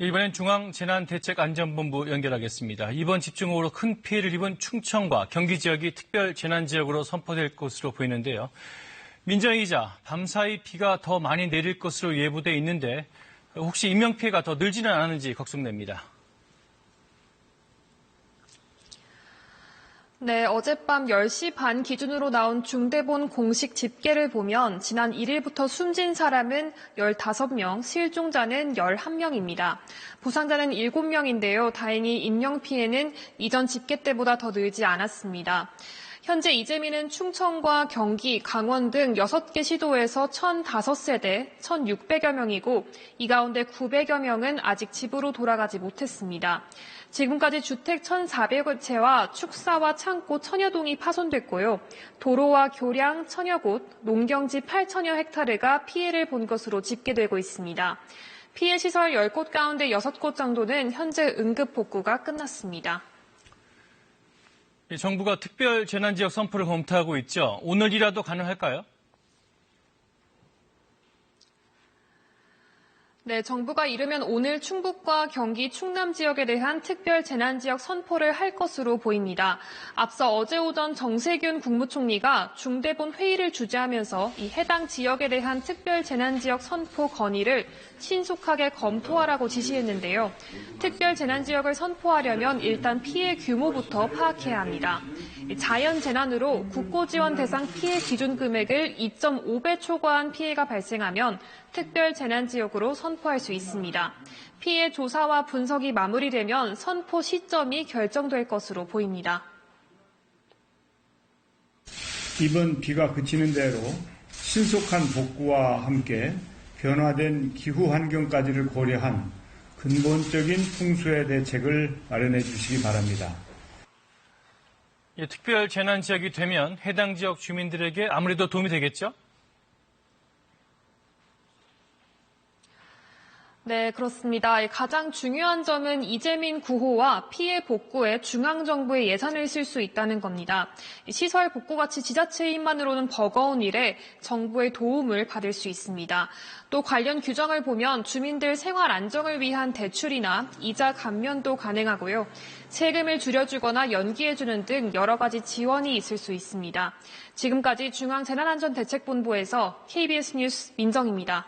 이번엔 중앙재난대책안전본부 연결하겠습니다. 이번 집중호우로 큰 피해를 입은 충청과 경기 지역이 특별재난지역으로 선포될 것으로 보이는데요. 민정희 기자, 밤사이 비가 더 많이 내릴 것으로 예보돼 있는데 혹시 인명피해가 더 늘지는 않았는지 걱정됩니다. 네, 어젯밤 10시 반 기준으로 나온 중대본 공식 집계를 보면 지난 1일부터 숨진 사람은 15명, 실종자는 11명입니다. 부상자는 7명인데요. 다행히 인명피해는 이전 집계 때보다 더 늘지 않았습니다. 현재 이재민은 충청과 경기, 강원 등 6개 시도에서 1,005세대, 1,600여 명이고 이 가운데 900여 명은 아직 집으로 돌아가지 못했습니다. 지금까지 주택 1,400여 채와 축사와 창고 1,000여 동이 파손됐고요. 도로와 교량 1,000여 곳, 농경지 8,000여 헥타르가 피해를 본 것으로 집계되고 있습니다. 피해 시설 10곳 가운데 6곳 정도는 현재 응급 복구가 끝났습니다. 정부가 특별재난지역 선포를 검토하고 있죠. 오늘이라도 가능할까요? 네, 정부가 이르면 오늘 충북과 경기, 충남 지역에 대한 특별재난지역 선포를 할 것으로 보입니다. 앞서 어제 오전 정세균 국무총리가 중대본 회의를 주재하면서 이 해당 지역에 대한 특별재난지역 선포 건의를 신속하게 검토하라고 지시했는데요. 특별재난지역을 선포하려면 일단 피해 규모부터 파악해야 합니다. 자연재난으로 국고지원 대상 피해 기준 금액을 2.5배 초과한 피해가 발생하면 특별재난지역으로 선포할 수 있습니다. 피해 조사와 분석이 마무리되면 선포 시점이 결정될 것으로 보입니다. 이번 비가 그치는 대로 신속한 복구와 함께 변화된 기후 환경까지를 고려한 근본적인 풍수의 대책을 마련해 주시기 바랍니다. 특별재난지역이 되면 해당 지역 주민들에게 아무래도 도움이 되겠죠? 네, 그렇습니다. 가장 중요한 점은 이재민 구호와 피해 복구에 중앙정부의 예산을 쓸 수 있다는 겁니다. 시설 복구같이 지자체의 힘만으로는 버거운 일에 정부의 도움을 받을 수 있습니다. 또 관련 규정을 보면 주민들 생활 안정을 위한 대출이나 이자 감면도 가능하고요. 세금을 줄여주거나 연기해주는 등 여러 가지 지원이 있을 수 있습니다. 지금까지 중앙재난안전대책본부에서 KBS 뉴스 민정입니다.